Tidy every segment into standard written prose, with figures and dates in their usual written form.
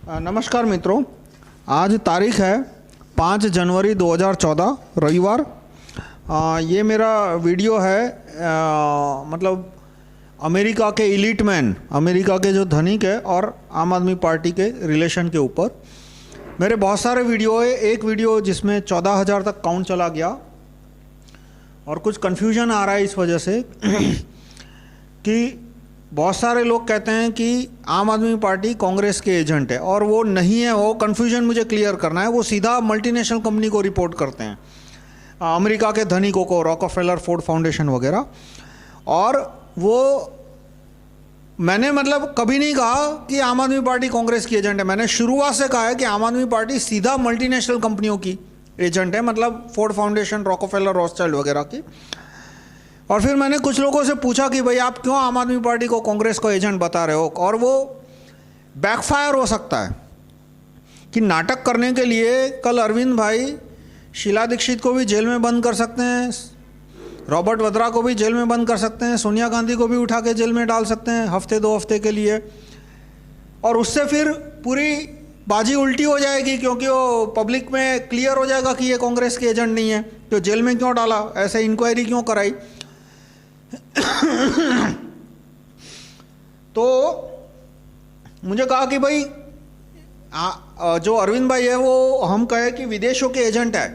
नमस्कार मित्रों, आज तारीख है 5 जनवरी 2014 रविवार। ये मेरा वीडियो है मतलब अमेरिका के इलीट मैन, अमेरिका के जो धनिक है और आम आदमी पार्टी के रिलेशन के ऊपर। मेरे बहुत सारे वीडियो है, एक वीडियो जिसमें 14,000 तक काउंट चला गया और कुछ कन्फ्यूजन आ रहा है इस वजह से कि बहुत सारे लोग कहते हैं कि आम आदमी पार्टी कांग्रेस के एजेंट है और वो नहीं है। वो कन्फ्यूजन मुझे क्लियर करना है। वो सीधा मल्टीनेशनल कंपनी को रिपोर्ट करते हैं, अमेरिका के धनिकों को, रॉकफेलर, फोर्ड फाउंडेशन वगैरह। और वो मैंने मतलब कभी नहीं कहा कि आम आदमी पार्टी कांग्रेस की एजेंट है। मैंने शुरुआत से कहा है कि आम आदमी पार्टी सीधा मल्टीनेशनल कंपनियों की एजेंट है, मतलब फोर्ड फाउंडेशन, रॉकफेलर, रॉथस्चाइल्ड वगैरह की। और फिर मैंने कुछ लोगों से पूछा कि भाई आप क्यों आम आदमी पार्टी को कांग्रेस को एजेंट बता रहे हो, और वो बैकफायर हो सकता है कि नाटक करने के लिए कल अरविंद भाई शीला दीक्षित को भी जेल में बंद कर सकते हैं, रॉबर्ट वड्रा को भी जेल में बंद कर सकते हैं, सोनिया गांधी को भी उठा के जेल में डाल सकते हैं हफ्ते 2 हफ्ते के लिए। और उससे फिर पूरी बाजी उल्टी हो जाएगी, क्योंकि वो पब्लिक में क्लियर हो जाएगा कि ये कांग्रेस के एजेंट नहीं है, तो जेल में क्यों डाला, ऐसे इंक्वायरी क्यों कराई। तो मुझे कहा कि भाई जो अरविंद भाई है वो हम कहे कि विदेशों के एजेंट है,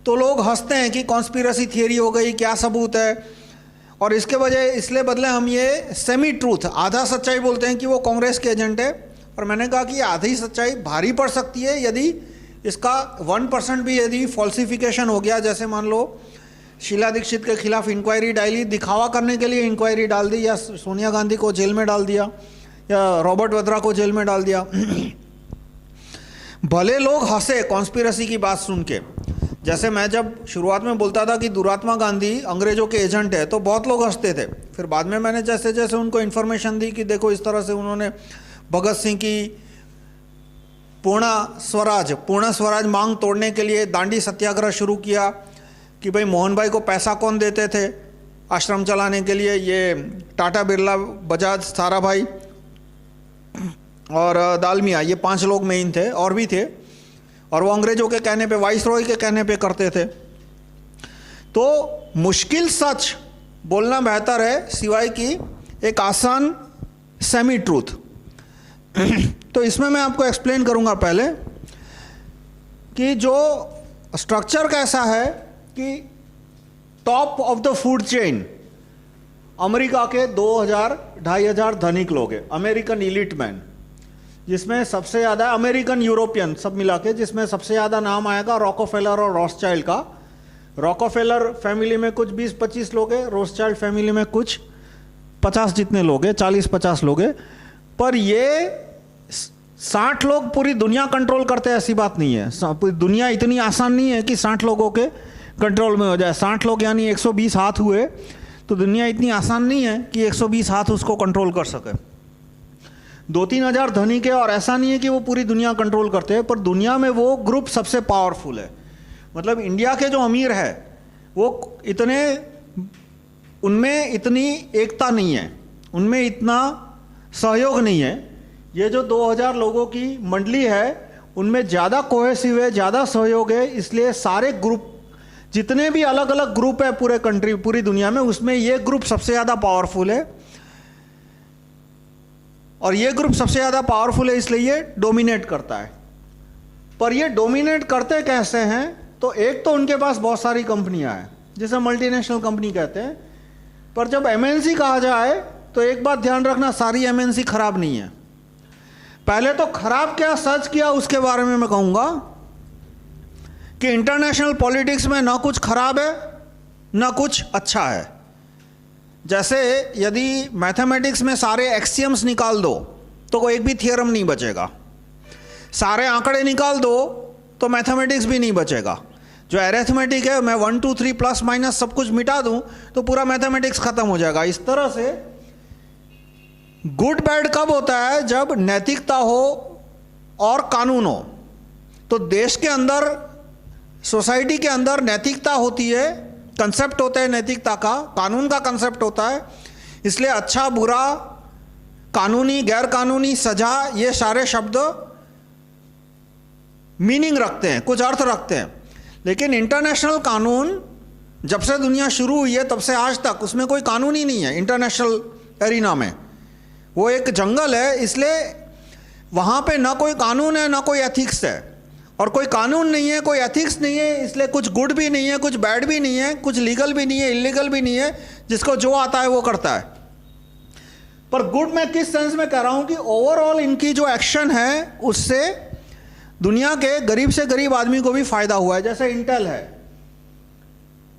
तो लोग हंसते हैं कि कॉन्स्पिरेसी थियरी हो गई, क्या सबूत है। और इसके बजाय इसलिए बदले हम ये सेमी ट्रूथ, आधा सच्चाई बोलते हैं कि वो कांग्रेस के एजेंट है। और मैंने कहा कि आधी सच्चाई भारी पड़ सकती है यदि इसका 1% भी यदि फॉल्सिफिकेशन हो गया। जैसे मान लो शीला दीक्षित के खिलाफ इंक्वायरी डाली, दिखावा करने के लिए इंक्वायरी डाल दी, या सोनिया गांधी को जेल में डाल दिया, या रॉबर्ट वड्रा को जेल में डाल दिया। भले लोग हंसे कॉन्स्पिरेसी की बात सुन के। जैसे मैं जब शुरुआत में बोलता था कि दुरात्मा गांधी अंग्रेजों के एजेंट है, तो बहुत लोग हंसते थे। फिर बाद में मैंने जैसे जैसे उनको इन्फॉर्मेशन दी कि देखो इस तरह से उन्होंने भगत सिंह की पूर्ण स्वराज मांग तोड़ने के लिए दांडी सत्याग्रह शुरू किया, कि भाई मोहन भाई को पैसा कौन देते थे आश्रम चलाने के लिए, ये टाटा, बिरला, बजाज, सारा भाई और दालमिया, ये 5 लोग मेन थे, और भी थे। और वो अंग्रेजों के कहने पे, वाइसरॉय के कहने पे करते थे। तो मुश्किल सच बोलना बेहतर है सिवाय कि एक आसान सेमी ट्रूथ। तो इसमें मैं आपको एक्सप्लेन करूंगा पहले कि जो स्ट्रक्चर कैसा है कि top of the food chain America के 2,000-2,500 धनिक लोग हैं, अमेरिकन इलीट मैन, जिसमें सबसे ज़्यादा अमेरिकन, यूरोपियन सब मिला के, जिसमें सबसे ज़्यादा नाम आएगा रॉकफेलर और रॉथस्चाइल्ड का। रॉकफेलर फैमिली में कुछ 20-25 लोग हैं, रॉथस्चाइल्ड फैमिली में कुछ 50 जितने लोग हैं, 40-50 लोग हैं। पर ये 60 लोग पूरी दुनिया कंट्रोल करते हैं, ऐसी बात नहीं है। पूरी दुनिया इतनी आसान नहीं है कि 60 लोगों के कंट्रोल में हो जाए। 60 लोग यानी 120 हाथ हुए, तो दुनिया इतनी आसान नहीं है कि 120 हाथ उसको कंट्रोल कर सके। 2-3 हज़ार धनिक है, और ऐसा नहीं है कि वो पूरी दुनिया कंट्रोल करते हैं, पर दुनिया में वो ग्रुप सबसे पावरफुल है। मतलब इंडिया के जो अमीर है वो इतने, उनमें इतनी एकता नहीं है, उनमें इतना सहयोग नहीं है। ये जो 2,000 लोगों की मंडली है उनमें ज़्यादा कोहेसिव है, ज़्यादा सहयोग है। इसलिए सारे ग्रुप, जितने भी अलग अलग ग्रुप है पूरे कंट्री, पूरी दुनिया में, उसमें ये ग्रुप सबसे ज़्यादा पावरफुल है। और ये ग्रुप सबसे ज़्यादा पावरफुल है, इसलिए ये डोमिनेट करता है। पर ये डोमिनेट करते कैसे हैं? तो एक तो उनके पास बहुत सारी कंपनियां हैं, जिसे मल्टीनेशनल कंपनी कहते हैं। पर जब एमएनसी कहा जाए तो एक बात ध्यान रखना, सारी एमएनसी खराब नहीं है। पहले तो खराब क्या, सच क्या, उसके बारे में मैं कहूँगा कि इंटरनेशनल पॉलिटिक्स में ना कुछ खराब है ना कुछ अच्छा है। जैसे यदि मैथमेटिक्स में सारे एक्सियम्स निकाल दो तो कोई एक भी थियरम नहीं बचेगा, सारे आंकड़े निकाल दो तो मैथमेटिक्स भी नहीं बचेगा। जो अरिथमेटिक है, मैं 1 2 3 प्लस माइनस सब कुछ मिटा दूं तो पूरा मैथमेटिक्स खत्म हो जाएगा। इस तरह से गुड बैड कब होता है? जब नैतिकता हो और कानून हो। तो देश के अंदर, सोसाइटी के अंदर नैतिकता होती है, कंसेप्ट होता है नैतिकता का, कानून का कंसेप्ट होता है। इसलिए अच्छा बुरा, कानूनी गैर कानूनी, सजा, ये सारे शब्द मीनिंग रखते हैं, कुछ अर्थ रखते हैं। लेकिन इंटरनेशनल कानून जब से दुनिया शुरू हुई है तब से आज तक उसमें कोई कानून ही नहीं है। इंटरनेशनल एरिना में वो एक जंगल है, इसलिए वहाँ पे ना कोई कानून है ना कोई एथिक्स है। और कोई कानून नहीं है, कोई एथिक्स नहीं है, इसलिए कुछ गुड भी नहीं है, कुछ बैड भी नहीं है, कुछ लीगल भी नहीं है, इलीगल भी नहीं है। जिसको जो आता है वो करता है। पर गुड मैं किस सेंस में कह रहा हूँ कि ओवरऑल इनकी जो एक्शन है उससे दुनिया के गरीब से गरीब आदमी को भी फायदा हुआ है। जैसे इंटेल है,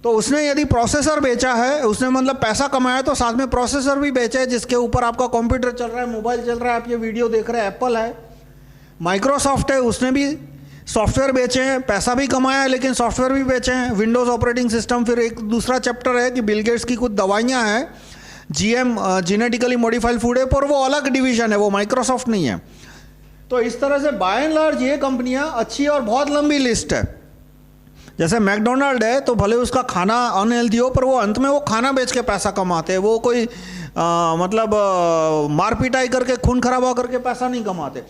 तो उसने यदि प्रोसेसर बेचा है, उसने मतलब पैसा कमाया, तो साथ में प्रोसेसर भी बेचा है जिसके ऊपर आपका कंप्यूटर चल रहा है, मोबाइल चल रहा है, आप ये वीडियो देख रहे हैं। एप्पल है, माइक्रोसॉफ्ट है, उसने भी सॉफ्टवेयर बेचे हैं, पैसा भी कमाया है, लेकिन सॉफ्टवेयर भी बेचे हैं, विंडोज़ ऑपरेटिंग सिस्टम। फिर एक दूसरा चैप्टर है कि बिल गेट्स की कुछ दवाइयाँ हैं, जीएम जेनेटिकली मॉडिफाइड फूड है, पर वो अलग डिवीजन है, वो माइक्रोसॉफ्ट नहीं है। तो इस तरह से बाय एंड लार्ज ये कंपनियां अच्छी, और बहुत लंबी लिस्ट है। जैसे मैकडोनाल्ड है, तो भले उसका खाना अनहेल्दी हो, पर वो अंत में वो खाना बेच के पैसा कमाते हैं। वो कोई मार पिटाई करके, खून खराबा करके पैसा नहीं कमाते।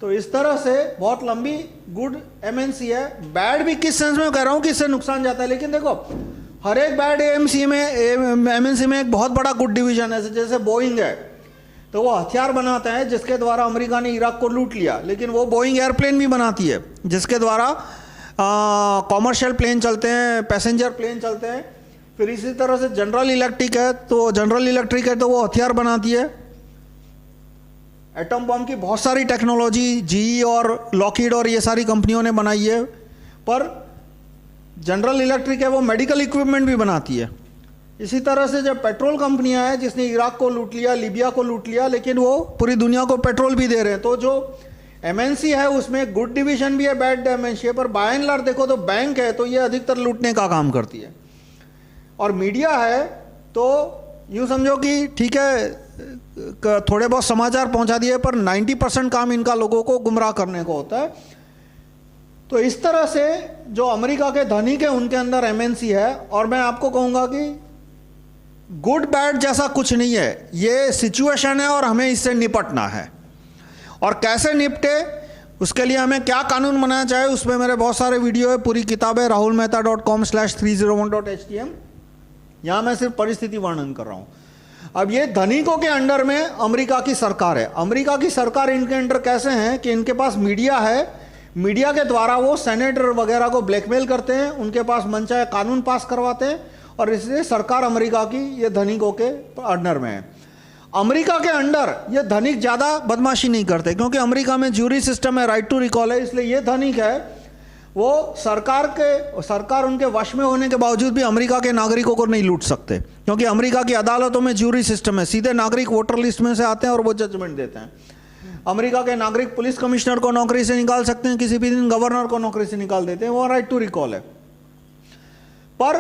तो इस तरह से बहुत लंबी गुड एमएनसी है। बैड भी किस सेंस में कह रहा हूँ कि इससे नुकसान जाता है, लेकिन देखो हर एक बैड एमएनसी में एक बहुत बड़ा गुड डिवीजन है। जैसे बोइंग है, तो वो हथियार बनाता है जिसके द्वारा अमेरिका ने इराक को लूट लिया, लेकिन वो बोइंग एयरप्लेन भी बनाती है जिसके द्वारा कॉमर्शियल प्लेन चलते हैं, पैसेंजर प्लेन चलते हैं। फिर इसी तरह से जनरल इलेक्ट्रिक है, तो वो हथियार बनाती है। एटम बम की बहुत सारी टेक्नोलॉजी जीई और लॉकहीड और ये सारी कंपनियों ने बनाई है। पर जनरल इलेक्ट्रिक है, वो मेडिकल इक्विपमेंट भी बनाती है। इसी तरह से जब पेट्रोल कंपनियां हैं, जिसने इराक को लूट लिया, लीबिया को लूट लिया, लेकिन वो पूरी दुनिया को पेट्रोल भी दे रहे हैं। तो जो एमएनसी है उसमें गुड डिवीजन भी है, बैड एमएनसी है। पर बाय एंड लार्ज देखो तो बैंक है, तो ये अधिकतर लूटने का काम करती है। और मीडिया है, तो यूँ समझो कि ठीक है थोड़े बहुत समाचार पहुंचा दिए, पर 90% काम इनका लोगों को गुमराह करने को होता है। तो इस तरह से जो अमेरिका के धनिक है उनके अंदर एमएनसी है। और मैं आपको कहूंगा कि गुड बैड जैसा कुछ नहीं है, ये सिचुएशन है और हमें इससे निपटना है। और कैसे निपटे, उसके लिए हमें क्या कानून बनाना चाहिए, उसमें मेरे बहुत सारे वीडियो है, पूरी किताब है rahulmehta.com/301.htm। यहाँ मैं सिर्फ परिस्थिति वर्णन कर रहा हूँ। अब ये धनिकों के अंडर में अमेरिका की सरकार है। अमेरिका की सरकार इनके अंडर कैसे है कि इनके पास मीडिया है, मीडिया के द्वारा वो सेनेटर वगैरह को ब्लैकमेल करते हैं, उनके पास मनचाहे कानून पास करवाते हैं, और इसलिए सरकार अमेरिका की ये धनिकों के अंडर में है। अमेरिका के अंडर ये धनिक ज़्यादा बदमाशी नहीं करते, क्योंकि अमेरिका में ज्यूरी सिस्टम है, राइट टू रिकॉल है। इसलिए ये धनिक है वो सरकार उनके वश में होने के बावजूद भी अमेरिका के नागरिकों को नहीं लूट सकते, क्योंकि अमेरिका की अदालतों में ज्यूरी सिस्टम है। सीधे नागरिक वोटर लिस्ट में से आते हैं और वो जजमेंट देते हैं। अमेरिका के नागरिक पुलिस कमिश्नर को नौकरी से निकाल सकते हैं, किसी भी दिन गवर्नर को नौकरी से निकाल देते हैं, वो राइट टू रिकॉल है। पर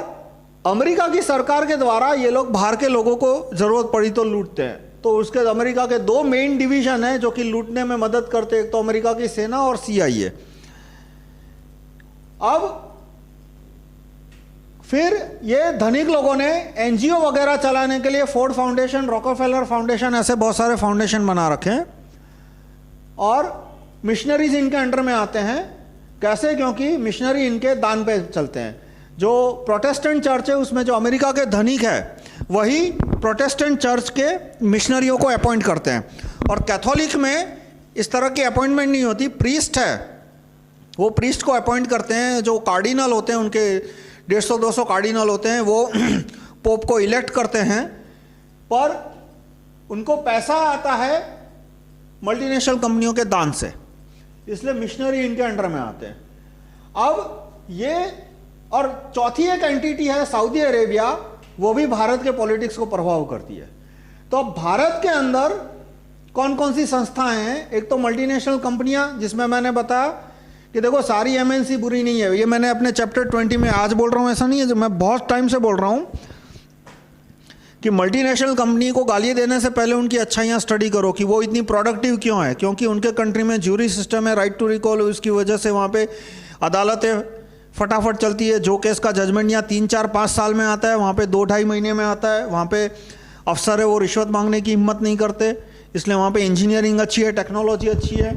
अमेरिका की सरकार के द्वारा ये लोग बाहर के लोगों को जरूरत पड़ी तो लूटते हैं। तो उसके अमेरिका के दो मेन डिवीजन है जो कि लूटने में मदद करते हैं, एक तो अमेरिका की सेना और CIA। अब फिर ये धनिक लोगों ने NGO वगैरह चलाने के लिए फोर्ड फाउंडेशन, रॉकफेलर फाउंडेशन, ऐसे बहुत सारे फाउंडेशन बना रखे हैं, और मिशनरीज इनके अंडर में आते हैं। कैसे? क्योंकि मिशनरी इनके दान पे चलते हैं। जो प्रोटेस्टेंट चर्च है उसमें जो अमेरिका के धनिक है वही प्रोटेस्टेंट चर्च के मिशनरियों को अपॉइंट करते हैं। और कैथोलिक में इस तरह की अपॉइंटमेंट नहीं होती, प्रीस्ट है, वो प्रीस्ट को अपॉइंट करते हैं। जो कार्डिनल होते हैं, उनके 150-200 कार्डिनल होते हैं, वो पोप को इलेक्ट करते हैं, पर उनको पैसा आता है मल्टीनेशनल कंपनियों के दान से, इसलिए मिशनरी इनके अंडर में आते हैं। अब ये, और चौथी एक एंटिटी है सऊदी अरेबिया, वो भी भारत के पॉलिटिक्स को प्रभाव करती है। तो अब भारत के अंदर कौन कौन सी संस्थाएं हैं? एक तो मल्टीनेशनल कंपनियां, जिसमें मैंने बताया कि देखो सारी MNC बुरी नहीं है। ये मैंने अपने चैप्टर 20 में आज बोल रहा हूँ, ऐसा नहीं है, जो मैं बहुत टाइम से बोल रहा हूँ कि मल्टीनेशनल कंपनी को गाली देने से पहले उनकी अच्छाइयाँ स्टडी करो कि वो इतनी प्रोडक्टिव क्यों है। क्योंकि उनके कंट्री में ज्यूरी सिस्टम है, राइट टू रिकॉल, उसकी वजह से वहाँ पे अदालतें फटाफट चलती है। जो केस का जजमेंट यहाँ 3, 4, 5 साल में आता है, वहाँ पे 2-2.5 महीने में आता है। वहाँ पे अफसर है वो रिश्वत मांगने की हिम्मत नहीं करते, इसलिए वहाँ पे इंजीनियरिंग अच्छी है, टेक्नोलॉजी अच्छी है,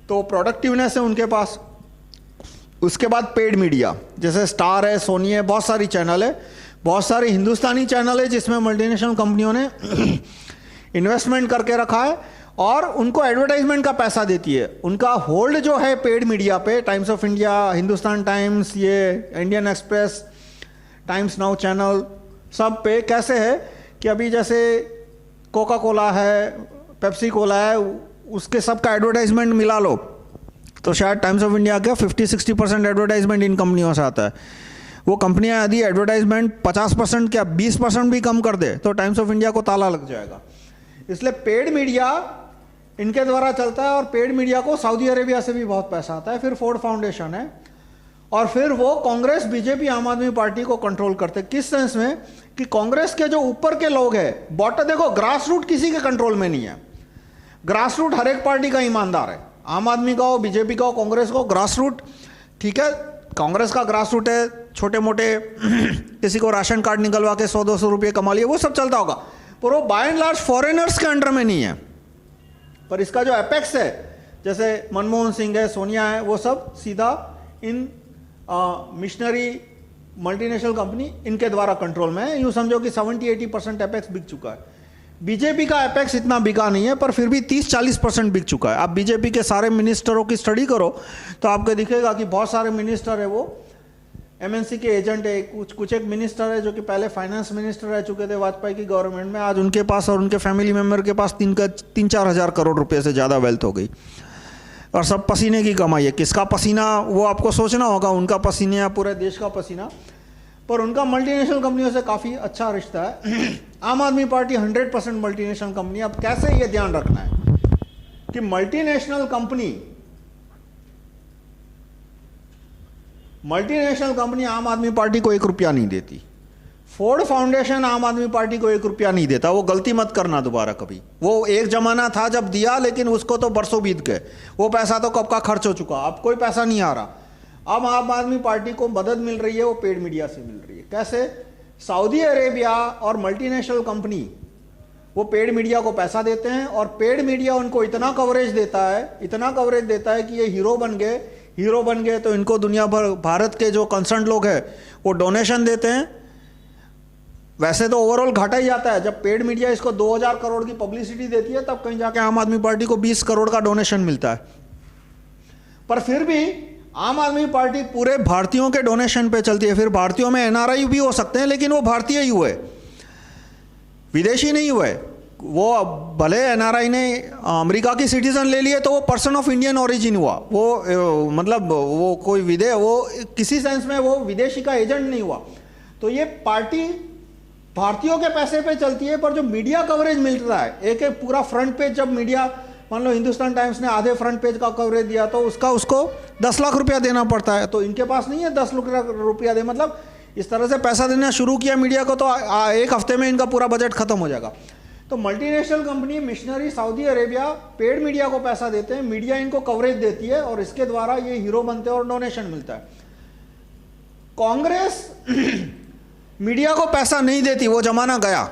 तो प्रोडक्टिवनेस है उनके पास। उसके बाद पेड मीडिया, जैसे स्टार है, सोनी है, बहुत सारी चैनल है, बहुत सारे हिंदुस्तानी चैनल है जिसमें मल्टीनेशनल कंपनियों ने इन्वेस्टमेंट करके रखा है और उनको एडवर्टाइजमेंट का पैसा देती है। उनका होल्ड जो है पेड मीडिया पे, Times of India, Hindustan Times, ये Indian Express, Times Now channel, सब पे कैसे है कि अभी जैसे कोका कोला है, पेप्सी कोला है, उसके सब का एडवर्टाइजमेंट मिला लो तो शायद टाइम्स ऑफ इंडिया का 50-60% एडवर्टाइजमेंट इन कंपनियों से आता है। वो कंपनियां यदि एडवर्टाइजमेंट 50% क्या 20% भी कम कर दे तो टाइम्स ऑफ इंडिया को ताला लग जाएगा। इसलिए पेड मीडिया इनके द्वारा चलता है और पेड मीडिया को सऊदी अरेबिया से भी बहुत पैसा आता है। फिर फोर्ड फाउंडेशन है और फिर वो कांग्रेस, बीजेपी, आम आदमी पार्टी को कंट्रोल करते। किस सेंस में कि कांग्रेस के जो ऊपर के लोग हैं, बॉटम, देखो ग्रास रूट किसी के कंट्रोल में नहीं है। ग्रास रूट हर एक पार्टी का ईमानदार है, आम आदमी का हो, बीजेपी का हो, कांग्रेस का हो, ग्रास रूट ठीक है। कांग्रेस का ग्रास रूट है छोटे मोटे किसी को राशन कार्ड निकलवा के 100-200 रुपये कमा लिए, वो सब चलता होगा, पर वो बाय एंड लार्ज फॉरेनर्स के अंडर में नहीं है। पर इसका जो एपेक्स है, जैसे मनमोहन सिंह है, सोनिया है, वो सब सीधा इन मिशनरी मल्टीनेशनल कंपनी इनके द्वारा कंट्रोल में है। यूँ समझो कि 70-80% एपेक्स बिक चुका है। बीजेपी का एपेक्स इतना बिका नहीं है पर फिर भी 30-40% बिक चुका है। आप बीजेपी के सारे मिनिस्टरों की स्टडी करो तो आपको दिखेगा कि बहुत सारे मिनिस्टर है वो एमएनसी के एजेंट है। कुछ एक मिनिस्टर है जो कि पहले फाइनेंस मिनिस्टर रह चुके थे वाजपेयी की गवर्नमेंट में, आज उनके पास और उनके फैमिली मेंबर के पास 3-4 हज़ार करोड़ रुपए से ज़्यादा वेल्थ हो गई और सब पसीने की कमाई है। किसका पसीना वो आपको सोचना होगा, उनका पसीना या पूरे देश का पसीना, पर उनका मल्टीनेशनल कंपनियों से काफ़ी अच्छा रिश्ता है। आम आदमी पार्टी 100% मल्टीनेशनल कंपनी। अब कैसे ये ध्यान रखना है कि मल्टीनेशनल कंपनी आम आदमी पार्टी को 1 रुपया नहीं देती। फोर्ड फाउंडेशन आम आदमी पार्टी को 1 रुपया नहीं देता। वो गलती मत करना दोबारा कभी। वो एक जमाना था जब दिया, लेकिन उसको तो बरसों बीत गए, वो पैसा तो कब का खर्च हो चुका, अब कोई पैसा नहीं आ रहा। अब आम आदमी पार्टी को मदद मिल रही है, वो पेड मीडिया से मिल रही है। कैसे? सऊदी अरेबिया और मल्टीनेशनल कंपनी वो पेड मीडिया को पैसा देते हैं और पेड मीडिया उनको इतना कवरेज देता है कि ये हीरो बन गए तो इनको दुनिया भर भारत के जो कंसर्न लोग हैं वो डोनेशन देते हैं। वैसे तो ओवरऑल घाटा ही जाता है। जब पेड मीडिया इसको 2000 करोड़ की पब्लिसिटी देती है तब कहीं जाके आम आदमी पार्टी को 20 करोड़ का डोनेशन मिलता है। पर फिर भी आम आदमी पार्टी पूरे भारतीयों के डोनेशन पे चलती है। फिर भारतीयों में एनआरआई भी हो सकते हैं, लेकिन वो भारतीय ही हुए, विदेशी नहीं हुए। वो भले एनआरआई ने अमेरिका की सिटीजन ले लिए तो वो पर्सन ऑफ इंडियन ओरिजिन हुआ, वो मतलब वो कोई वो किसी सेंस में वो विदेशी का एजेंट नहीं हुआ। तो ये पार्टी भारतीयों के पैसे पे चलती है, पर जो मीडिया कवरेज मिल रहा है, एक पूरा फ्रंट पेज, जब मीडिया मान लो हिंदुस्तान टाइम्स ने आधे फ्रंट पेज का कवरेज दिया तो उसको 10 लाख रुपया देना पड़ता है। तो इनके पास नहीं है 10 लाख रुपया दे, मतलब इस तरह से पैसा देना शुरू किया मीडिया को तो 1 हफ्ते में इनका पूरा बजट खत्म हो जाएगा। तो multinational company, missionary, Saudi Arabia paid media को पैसा देते हैं, मीडिया इनको कवरेज देती है और इसके द्वारा ये हीरो बनते हैं और डोनेशन मिलता है। कांग्रेस मीडिया को पैसा नहीं देती, वो जमाना गया।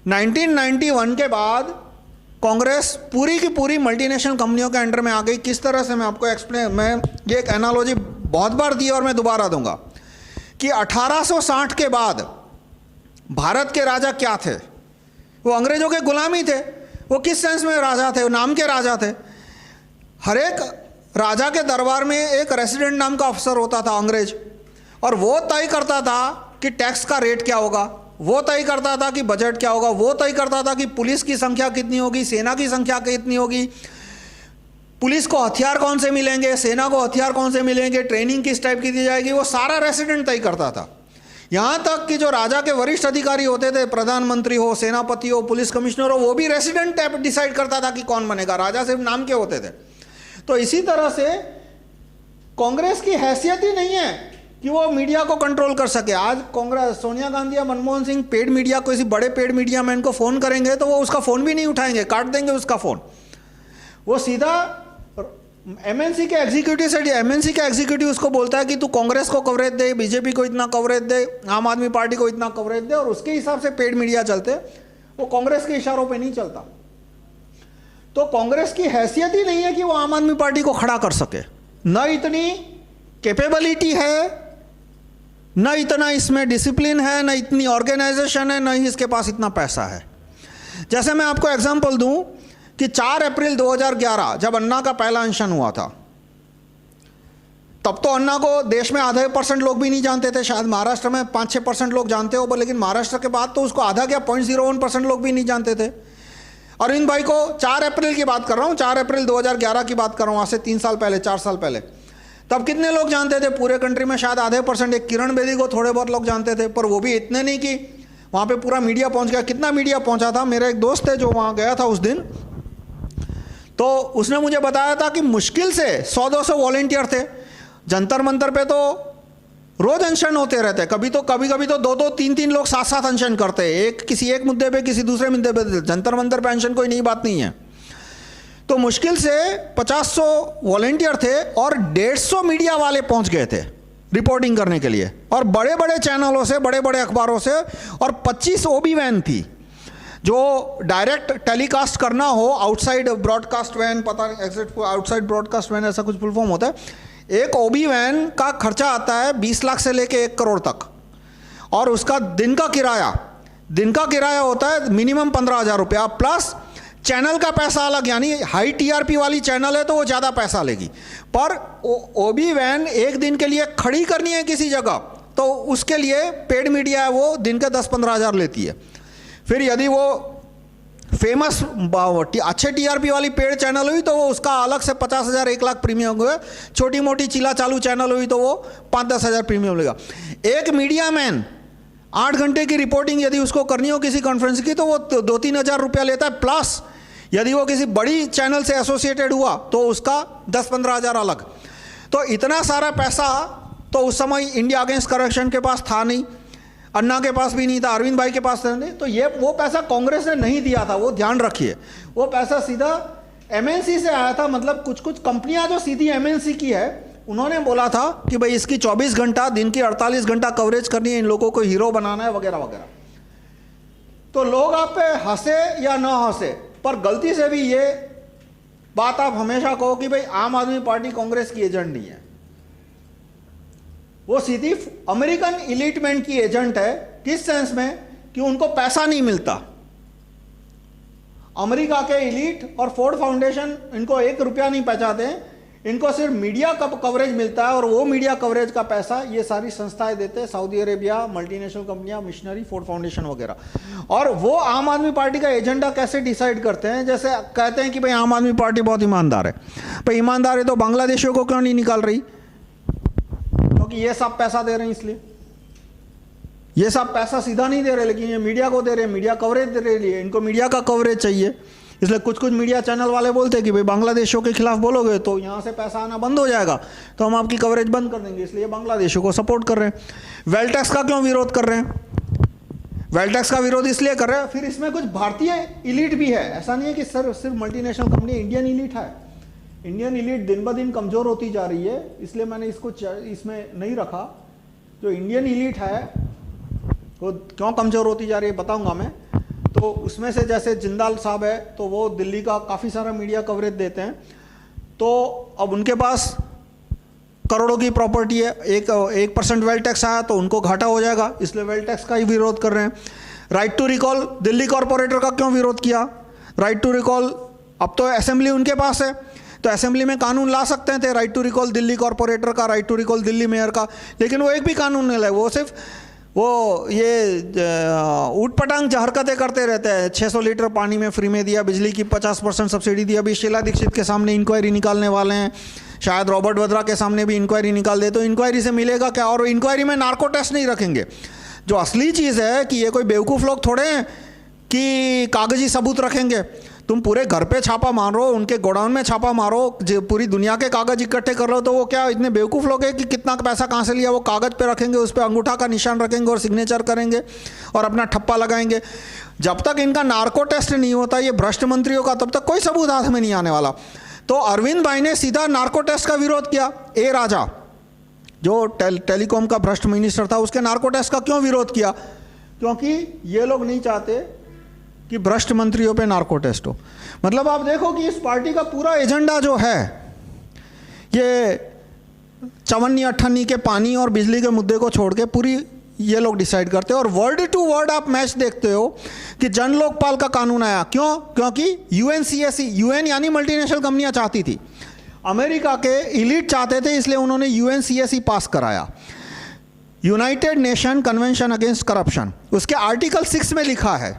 1991 के बाद कांग्रेस पूरी की पूरी मल्टीनेशनल कंपनियों के अंडर में आ गई। किस तरह से मैं आपको मैं ये एक एनालॉजी बहुत बार दी और मैं दोबारा दूंगा कि 1860 के बाद भारत के राजा क्या थे? वो अंग्रेजों के गुलामी थे। वो किस सेंस में राजा थे? वो नाम के राजा थे। हर एक राजा के दरबार में एक रेसिडेंट नाम का अफसर होता था, अंग्रेज, और वो तय करता था कि टैक्स का रेट क्या होगा, वो तय करता था कि बजट क्या होगा, वो तय करता था कि पुलिस की संख्या कितनी होगी, सेना की संख्या कितनी होगी, पुलिस को हथियार कौन से मिलेंगे, सेना को हथियार कौन से मिलेंगे, ट्रेनिंग किस टाइप की दी जाएगी, वो सारा रेसिडेंट तय करता था। यहाँ तक कि जो राजा के वरिष्ठ अधिकारी होते थे, प्रधानमंत्री हो, सेनापति हो, पुलिस कमिश्नर हो, वो भी रेसिडेंट टाइप डिसाइड करता था कि कौन बनेगा। राजा सिर्फ नाम के होते थे। तो इसी तरह से कांग्रेस की हैसियत ही नहीं है कि वो मीडिया को कंट्रोल कर सके। आज कांग्रेस, सोनिया गांधी या मनमोहन सिंह पेड मीडिया को, किसी बड़े पेड मीडिया मैन को फ़ोन करेंगे तो वो उसका फ़ोन भी नहीं उठाएंगे, काट देंगे उसका फ़ोन। वो सीधा एमएनसी के एग्जीक्यूटिव उसको बोलता है कि तू कांग्रेस को कवरेज दे, बीजेपी को इतना कवरेज दे, आम आदमी पार्टी को इतना कवरेज दे, और उसके हिसाब से पेड मीडिया चलते। वो कांग्रेस के इशारों पे नहीं चलता। तो कांग्रेस की हैसियत ही नहीं है कि वो आम आदमी पार्टी को खड़ा कर सके, न इतनी कैपेबिलिटी है, न इतना इसमें डिसिप्लिन है, न इतनी ऑर्गेनाइजेशन है, न ही इसके पास इतना पैसा है। जैसे मैं आपको एग्जांपल दूं कि 4 अप्रैल 2011 जब अन्ना का पहला अनशन हुआ था, तब तो अन्ना को देश में आधे % लोग भी नहीं जानते थे, शायद महाराष्ट्र में 5-6% लोग जानते हो, लेकिन महाराष्ट्र के बाद तो उसको आधा क्या 0.01% लोग भी नहीं जानते थे। अरविंद भाई को 4 अप्रैल की बात कर रहा हूँ, 4 अप्रैल 2011 की बात कर रहा हूँ, आज से 3 साल पहले, 4 साल पहले, तब कितने लोग जानते थे पूरे कंट्री में? शायद आधे %। एक किरण बेदी को थोड़े बहुत लोग जानते थे, पर वो भी इतने नहीं कि वहाँ पे पूरा मीडिया पहुँच गया। कितना मीडिया पहुँचा था? मेरा एक दोस्त है जो वहाँ गया था उस दिन, तो उसने मुझे बताया था कि मुश्किल से 100-200 वॉलंटियर थे। जंतर मंतर पे तो रोज अनशन होते रहते, कभी कभी तो 2-2, 3-3 लोग साथ अनशन करते हैं, एक किसी एक मुद्दे पे, किसी दूसरे मुद्दे पे। जंतर मंतर पे अनशन कोई नई बात नहीं है। तो मुश्किल से 50-100 वॉलंटियर थे और 150 मीडिया वाले पहुंच गए थे रिपोर्टिंग करने के लिए, और बड़े बड़े चैनलों से, बड़े बड़े अखबारों से, और 25 ओबी वैन थी जो डायरेक्ट टेलीकास्ट करना हो, आउटसाइड ब्रॉडकास्ट वैन, पता नहीं एग्जैक्ट आउटसाइड ब्रॉडकास्ट वैन ऐसा कुछ फुल फॉर्म होता है। एक ओबी वैन का खर्चा आता है 20 लाख से लेके 1 करोड़ तक, और उसका दिन का किराया होता है मिनिमम 15,000 रुपया, प्लस चैनल का पैसा अलग, यानी हाई टीआरपी वाली चैनल है तो वो ज़्यादा पैसा लेगी। पर ओबी वैन एक दिन के लिए खड़ी करनी है किसी जगह, तो उसके लिए पेड मीडिया है वो दिन के 10-15 हज़ार लेती है। फिर यदि वो फेमस अच्छे टीआरपी वाली पेड चैनल हुई तो वो उसका अलग से 50,000 1 लाख प्रीमियम हुआ। छोटी मोटी चिला चालू चैनल हुई तो वो 5-10 हज़ार प्रीमियम लेगा। एक मीडिया मैन 8 घंटे की रिपोर्टिंग यदि उसको करनी हो किसी कॉन्फ्रेंस की तो वो 2-3 हज़ार रुपया लेता है, प्लस यदि वो किसी बड़ी चैनल से एसोसिएटेड हुआ तो उसका 10-15 हज़ार अलग। तो इतना सारा पैसा तो उस समय इंडिया अगेंस्ट करप्शन के पास था नहीं, अन्ना के पास भी नहीं था, अरविंद भाई के पास था नहीं। तो ये वो पैसा कांग्रेस ने नहीं दिया था, वो ध्यान रखिए। वो पैसा सीधा एमएनसी से आया था। मतलब कुछ कंपनियां जो सीधी एमएनसी की है, उन्होंने बोला था कि भाई इसकी 24 घंटा, दिन की 48 घंटा कवरेज करनी है, इन लोगों को हीरो बनाना है वगैरह वगैरह। तो लोग आप पे हंसे या ना हंसे, पर गलती से भी ये बात आप हमेशा कहो कि भाई आम आदमी पार्टी कांग्रेस की एजेंट नहीं है, वो सीधी अमेरिकन इलीटमेंट की एजेंट है। किस सेंस में? कि उनको पैसा नहीं मिलता। अमेरिका के इलीट और फोर्ड फाउंडेशन इनको 1 रुपया नहीं पहुंचाते, इनको सिर्फ मीडिया कवरेज मिलता है, और वो मीडिया कवरेज का पैसा ये सारी संस्थाएं देते हैं, सऊदी अरेबिया, मल्टीनेशनल कंपनियां, मिशनरी, फोर्ड फाउंडेशन वगैरह। और वो आम आदमी पार्टी का एजेंडा कैसे डिसाइड करते हैं? जैसे कहते हैं कि भाई आम आदमी पार्टी बहुत ईमानदार है। भाई ईमानदार है तो बांग्लादेशियों को क्यों नहीं निकाल रही? क्योंकि ये सब पैसा दे रहे हैं, इसलिए। ये सब पैसा सीधा नहीं दे रहे, लेकिन ये मीडिया को दे रहे हैं, मीडिया कवरेज दे रहे हैं, इनको मीडिया का कवरेज चाहिए। इसलिए कुछ मीडिया चैनल वाले बोलते हैं कि भाई बांग्लादेशियों के खिलाफ बोलोगे तो यहाँ से पैसा आना बंद हो जाएगा, तो हम आपकी कवरेज बंद कर देंगे, इसलिए बांग्लादेशियों को सपोर्ट कर रहे हैं। वेल्थ टैक्स का क्यों विरोध कर रहे हैं? वेल्थ टैक्स का विरोध इसलिए कर रहे हैं, फिर इसमें कुछ भारतीय इलीट भी है। ऐसा नहीं है कि सिर्फ मल्टीनेशनल कंपनी, इंडियन इलीट है। इंडियन इलीट दिन ब दिन कमज़ोर होती जा रही है, इसलिए मैंने इसको इसमें नहीं रखा। जो इंडियन इलीट है वो क्यों कमज़ोर होती जा रही है बताऊंगा मैं। तो उसमें से जैसे जिंदाल साहब है, तो वो दिल्ली का काफ़ी सारा मीडिया कवरेज देते हैं, तो अब उनके पास करोड़ों की प्रॉपर्टी है, 1% वेल्थ टैक्स आया तो उनको घाटा हो जाएगा, इसलिए वेल्थ टैक्स का ही विरोध कर रहे हैं। Right to recall Delhi corporator का क्यों विरोध किया? राइट टू रिकॉल अब तो असेंबली उनके पास है, तो असेंबली में कानून ला सकते थे, right to recall Delhi corporator का, right to recall Delhi mayor का, लेकिन वो एक भी कानून नहीं लाए। वो सिर्फ वो ये ऊट पटांग हरकतें करते रहते हैं। 600 लीटर पानी में फ्री में दिया, बिजली की 50% सब्सिडी दी। अभी शीला दीक्षित के सामने इंक्वायरी निकालने वाले हैं, शायद रॉबर्ट वड्रा के सामने भी इंक्वायरी निकाल दे। तो इंक्वायरी से मिलेगा क्या? और इंक्वायरी में नार्को टेस्ट नहीं रखेंगे। जो असली चीज़ है कि ये कोई बेवकूफ़ लोग थोड़े हैं कि कागजी सबूत रखेंगे। तुम पूरे घर पे छापा मारो, उनके गोडाउन में छापा मारो, पूरी दुनिया के कागज इकट्ठे कर रहे हो, तो वो क्या इतने बेवकूफ़ लोग हैं कि कितना पैसा कहाँ से लिया वो कागज़ पे रखेंगे, उस पर अंगूठा का निशान रखेंगे और सिग्नेचर करेंगे और अपना ठप्पा लगाएंगे। जब तक इनका नार्को टेस्ट नहीं होता ये भ्रष्ट मंत्रियों का, तब तक कोई सबूत हाथ में नहीं आने वाला। तो अरविंद भाई ने सीधा नार्को टेस्ट का विरोध किया। ए राजा जो टेलीकॉम का भ्रष्ट मिनिस्टर था, उसके नार्को टेस्ट का क्यों विरोध किया? क्योंकि ये लोग नहीं चाहते कि भ्रष्ट मंत्रियों पे नार्को टेस्ट हो। मतलब आप देखो कि इस पार्टी का पूरा एजेंडा जो है ये चवन्नी अट्ठन्नी के पानी और बिजली के मुद्दे को छोड़ के पूरी ये लोग डिसाइड करते हैं। और वर्ड टू वर्ड आप मैच देखते हो कि जन लोकपाल का कानून आया, क्यों? क्योंकि यूएनसीएसई, यूएन यानी मल्टीनेशनल कंपनियां चाहती थी, अमेरिका के इलीट चाहते थे, इसलिए उन्होंने यूएनसीएसई पास कराया, United nation convention against corruption. उसके आर्टिकल 6 में लिखा है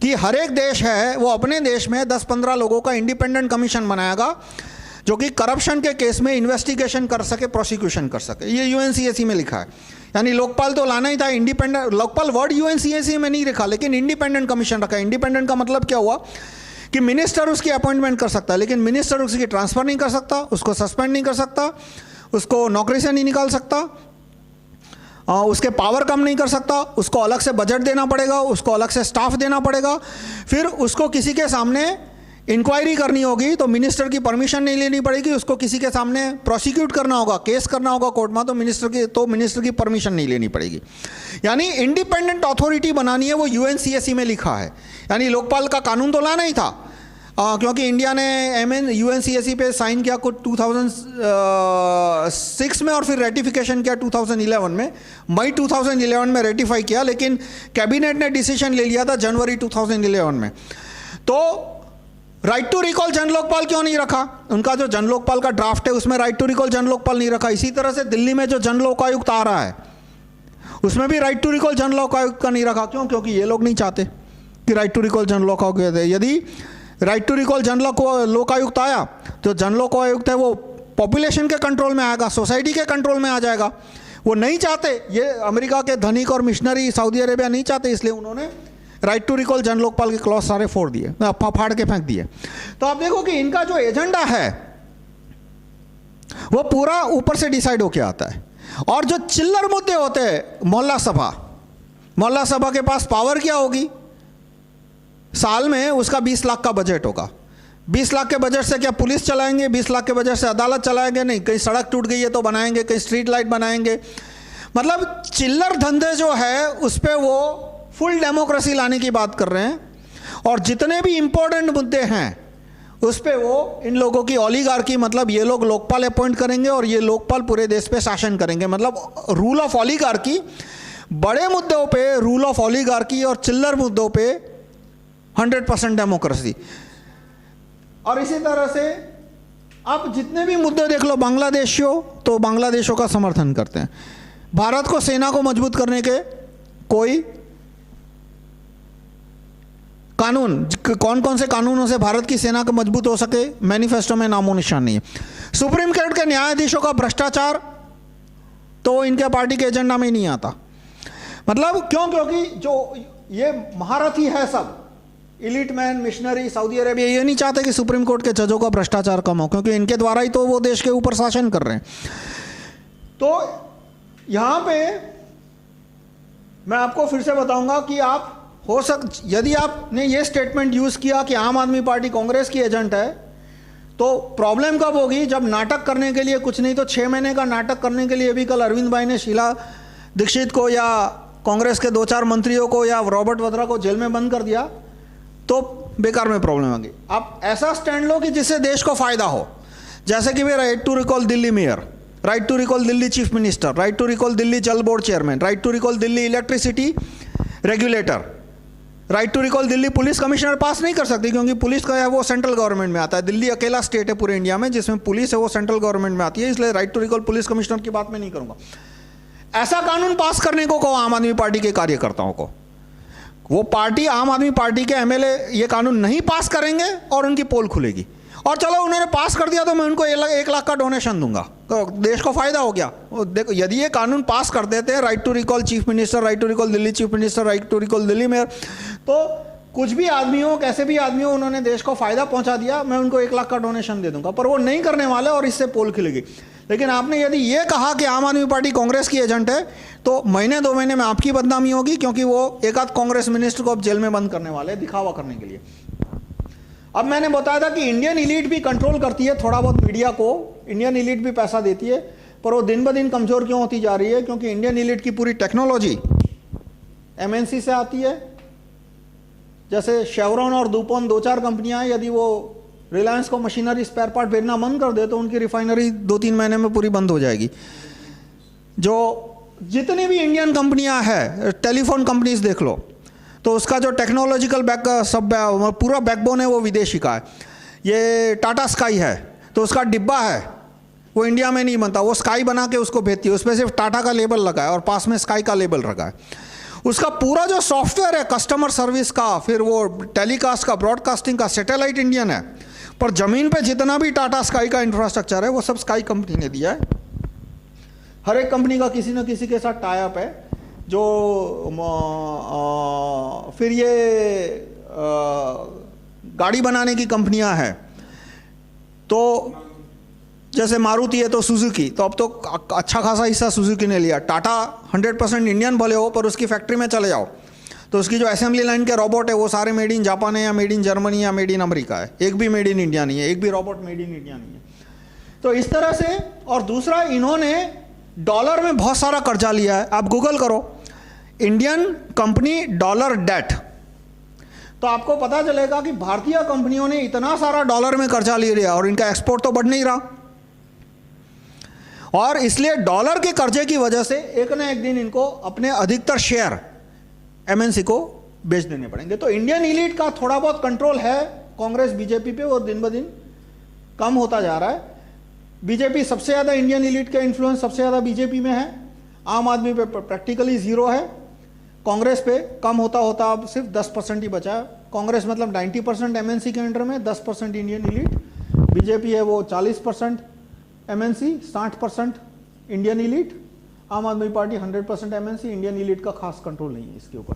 कि हर एक देश है वो अपने देश में 10-15 लोगों का इंडिपेंडेंट कमीशन बनाएगा जो कि करप्शन के केस में इन्वेस्टिगेशन कर सके, प्रोसिक्यूशन कर सके। ये यूएनसीएसई में लिखा है। यानी लोकपाल तो लाना ही था, इंडिपेंडेंट। लोकपाल वर्ड यूएनसीएसई में नहीं लिखा, लेकिन इंडिपेंडेंट कमीशन रखा। इंडिपेंडेंट का मतलब क्या हुआ कि मिनिस्टर उसकी अपॉइंटमेंट कर सकता है, लेकिन मिनिस्टर उसकी ट्रांसफर नहीं कर सकता, उसको सस्पेंड नहीं कर सकता, उसको नौकरी से नहीं निकाल सकता, उसके पावर कम नहीं कर सकता, उसको अलग से बजट देना पड़ेगा, उसको अलग से स्टाफ देना पड़ेगा। फिर उसको किसी के सामने इंक्वायरी करनी होगी तो मिनिस्टर की परमिशन नहीं लेनी पड़ेगी, उसको किसी के सामने प्रोसिक्यूट करना होगा, केस करना होगा कोर्ट में, तो मिनिस्टर की परमिशन नहीं लेनी पड़ेगी। यानी इंडिपेंडेंट अथॉरिटी बनानी है, वो यूएनसीएसई में लिखा है। यानी लोकपाल का कानून तो लाना ही था, क्योंकि इंडिया ने यूएनसीएसई पे साइन किया कुछ 2006 में और फिर रेटिफिकेशन किया 2011 में, मई 2011 में रेटिफाई किया, लेकिन कैबिनेट ने डिसीजन ले लिया था जनवरी 2011 में। तो राइट टू रिकॉल जन लोकपाल क्यों नहीं रखा? उनका जो जन लोकपाल का ड्राफ्ट है उसमें राइट टू रिकॉल जन लोकपाल नहीं रखा। इसी तरह से दिल्ली में जो जन लोकायुक्त आ रहा है उसमें भी राइट टू रिकॉल जन लोकायुक्त का नहीं रखा। क्यों? क्योंकि ये लोग नहीं चाहते कि राइट टू रिकॉल जन लोकायुक्त है। यदि राइट टू रिकॉल जन लोकायुक्त आया तो जन लोकायुक्त है वो पॉपुलेशन के कंट्रोल में आएगा, सोसाइटी के कंट्रोल में आ जाएगा। वो नहीं चाहते, ये अमेरिका के धनिक और मिशनरी सऊदी अरेबिया नहीं चाहते, इसलिए उन्होंने राइट टू रिकॉल जन लोकपाल के क्लॉज सारे फोड़ दिए, फाड़ के फेंक दिए। तो आप देखो कि इनका जो एजेंडा है वो पूरा ऊपर से डिसाइड होके आता है। और जो चिल्लर मुद्दे होते हैं, मोहल्ला सभा के पास पावर क्या होगी? साल में उसका 20 लाख का बजट होगा। 20 लाख के बजट से क्या पुलिस चलाएंगे? 20 लाख के बजट से अदालत चलाएंगे? नहीं। कहीं सड़क टूट गई है तो बनाएंगे, कहीं स्ट्रीट लाइट बनाएंगे। मतलब चिल्लर धंधे जो है उस पर वो फुल डेमोक्रेसी लाने की बात कर रहे हैं। और जितने भी इंपॉर्टेंट मुद्दे हैं उस पर वो इन लोगों की ओलिगार्की, मतलब ये लोग लोकपाल अपॉइंट करेंगे और ये लोकपाल पूरे देश पे शासन करेंगे। मतलब रूल ऑफ ओलिगार्की, बड़े मुद्दों पे रूल ऑफ ओलिगार्की और चिल्लर मुद्दों पे 100% डेमोक्रेसी। और इसी तरह से आप जितने भी मुद्दे देख लो, बांग्लादेशियों तो बांग्लादेशों का समर्थन करते हैं। भारत को सेना को मजबूत करने के कोई कानून, कौन कौन से कानूनों से भारत की सेना को मजबूत हो सके, मैनिफेस्टो में नामो निशान नहीं है। सुप्रीम कोर्ट के न्यायाधीशों का भ्रष्टाचार तो इनके पार्टी के एजेंडा में नहीं आता। मतलब क्यों? क्योंकि जो ये महारथी है सब, elite man, missionary, Saudi Arabia, ये नहीं चाहते कि सुप्रीम कोर्ट के जजों का भ्रष्टाचार कम हो, क्योंकि इनके द्वारा ही तो वो देश के ऊपर शासन कर रहे हैं। तो यहां पे मैं आपको फिर से बताऊंगा कि आप यदि आपने ये स्टेटमेंट यूज किया कि आम आदमी पार्टी कांग्रेस की एजेंट है, तो प्रॉब्लम कब होगी? जब नाटक करने के लिए, कुछ नहीं तो 6 महीने का नाटक करने के लिए भी कल अरविंद भाई ने शीला दीक्षित को या कांग्रेस के 2-4 मंत्रियों को या रॉबर्ट वड्रा को जेल में बंद कर दिया, तो बेकार में प्रॉब्लम आएगी। आप ऐसा स्टैंड लो कि जिससे देश को फायदा हो, जैसे कि right to recall Delhi mayor, right to recall Delhi chief minister, right to recall Delhi Jal board chairman, right to recall Delhi electricity regulator, right to recall Delhi police commissioner pass नहीं कर सकती, क्योंकि पुलिस का है वो सेंट्रल गवर्नमेंट में आता है। दिल्ली अकेला स्टेट है पूरे इंडिया में जिसमें पुलिस है वो सेंट्रल गवर्नमेंट में आती है, इसलिए right to recall police commissioner की बात मैं नहीं करूंगा। ऐसा कानून पास करने को कहो आम आदमी पार्टी के कार्यकर्ताओं को, वो पार्टी, आम आदमी पार्टी के एमएलए ये कानून नहीं पास करेंगे और उनकी पोल खुलेगी। और चलो उन्होंने पास कर दिया तो मैं उनको 1 लाख का डोनेशन दूंगा, तो देश को फायदा हो गया। देखो, यदि ये कानून पास कर देते हैं, right to recall chief minister, right to recall Delhi chief minister, right to recall Delhi mayor, तो कुछ भी आदमी हो, कैसे भी आदमी हो, उन्होंने देश को फायदा पहुंचा दिया, मैं उनको 1 लाख का डोनेशन दे दूंगा। पर वो नहीं करने वाले और इससे पोल खिलेगी। लेकिन आपने यदि ये कहा कि आम आदमी पार्टी कांग्रेस की एजेंट है, तो महीने 2 महीने में आपकी बदनामी होगी, क्योंकि वो एक आध कांग्रेस मिनिस्टर को अब जेल में बंद करने वाले, दिखावा करने के लिए। अब मैंने बताया था कि इंडियन इलीट भी कंट्रोल करती है थोड़ा बहुत मीडिया को, इंडियन इलीट भी पैसा देती है, पर वो दिन ब दिन कमजोर क्यों होती जा रही है? क्योंकि इंडियन इलीट की पूरी टेक्नोलॉजी एमएनसी से आती है। जैसे शेवरॉन और डुपॉन 2-4 कंपनियां हैं, यदि वो रिलायंस को मशीनरी स्पेयर पार्ट भेजना बंद कर दे तो उनकी रिफाइनरी 2-3 महीने में पूरी बंद हो जाएगी। जो जितनी भी इंडियन कंपनियां हैं, टेलीफोन कंपनीज देख लो, तो उसका जो टेक्नोलॉजिकल पूरा बैकबोन है वो विदेशी का है। ये टाटा स्काई है तो उसका डिब्बा है वो इंडिया में नहीं बनता, वो स्काई बना के उसको भेजती है, उस पर सिर्फ टाटा का लेबल लगा है और पास में स्काई का लेबल लगा है। उसका पूरा जो सॉफ्टवेयर है कस्टमर सर्विस का, फिर वो टेलीकास्ट का, ब्रॉडकास्टिंग का, सैटेलाइट इंडियन है, पर ज़मीन पे जितना भी टाटा स्काई का इंफ्रास्ट्रक्चर है वो सब स्काई कंपनी ने दिया है। हर एक कंपनी का किसी न किसी के साथ टाई अप है। जो फिर ये गाड़ी बनाने की कंपनियां हैं, तो जैसे मारुति है तो सुजुकी, तो अब तो अच्छा खासा हिस्सा सुजुकी ने लिया। टाटा 100% इंडियन भले हो, पर उसकी फैक्ट्री में चले जाओ तो उसकी जो असेंबली लाइन के रोबोट है वो सारे मेड इन जापान है या मेड इन जर्मनी या मेड इन अमेरिका है, एक भी मेड इन इंडिया नहीं है, एक भी रोबोट मेड इन इंडिया नहीं है। तो इस तरह से, और दूसरा इन्होंने डॉलर में बहुत सारा कर्जा लिया है। आप गूगल करो इंडियन कंपनी डॉलर डेट, तो आपको पता चलेगा कि भारतीय कंपनियों ने इतना सारा डॉलर में कर्जा ले लिया और इनका एक्सपोर्ट तो बढ़ नहीं रहा, और इसलिए डॉलर के कर्जे की वजह से एक ना एक दिन इनको अपने अधिकतर शेयर एमएनसी को बेच देने पड़ेंगे। तो इंडियन इलीट का थोड़ा बहुत कंट्रोल है कांग्रेस बीजेपी पे और दिन ब दिन कम होता जा रहा है। बीजेपी सबसे ज़्यादा, इंडियन इलीट का इन्फ्लुएंस सबसे ज़्यादा बीजेपी में है, आम आदमी पे प्रैक्टिकली जीरो है, कांग्रेस पे कम होता होता अब सिर्फ 10% ही बचा है। कांग्रेस मतलब 90% एमएनसी के अंडर में, 10% इंडियन इलीट। बीजेपी है वो 40% एमएनसी, 60% इंडियन इलीट। आम आदमी पार्टी 100% एमएनसी, इंडियन इलीट का खास कंट्रोल नहीं है इसके ऊपर।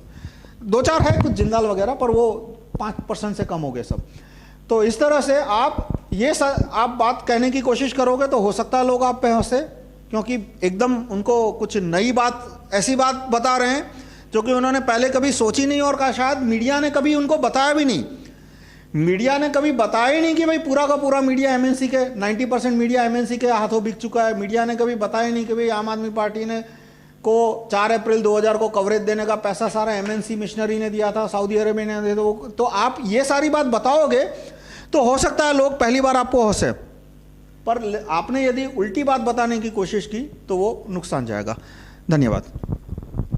2-4 है कुछ जिंदाल वगैरह, पर वो 5% से कम हो गए सब। तो इस तरह से आप आप बात कहने की कोशिश करोगे तो हो सकता है लोग आप पे हंसे, क्योंकि एकदम उनको कुछ नई बात, ऐसी बात बता रहे हैं जो कि उन्होंने पहले कभी सोची नहीं, और शायद मीडिया ने कभी उनको बताया भी नहीं। मीडिया ने कभी बताया ही नहीं कि भाई पूरा का पूरा मीडिया एमएनसी के, 90% मीडिया एमएनसी के हाथों बिक चुका है। मीडिया ने कभी बताया नहीं कि भाई आम आदमी पार्टी ने को 4 अप्रैल 2000 को कवरेज देने का पैसा सारा एमएनसी मिशनरी ने दिया था, सऊदी अरेबिया ने दिया था। तो आप ये सारी बात बताओगे तो हो सकता है लोग पहली बार आपको हंसे, पर आपने यदि उल्टी बात बताने की कोशिश की तो वो नुकसान जाएगा। धन्यवाद।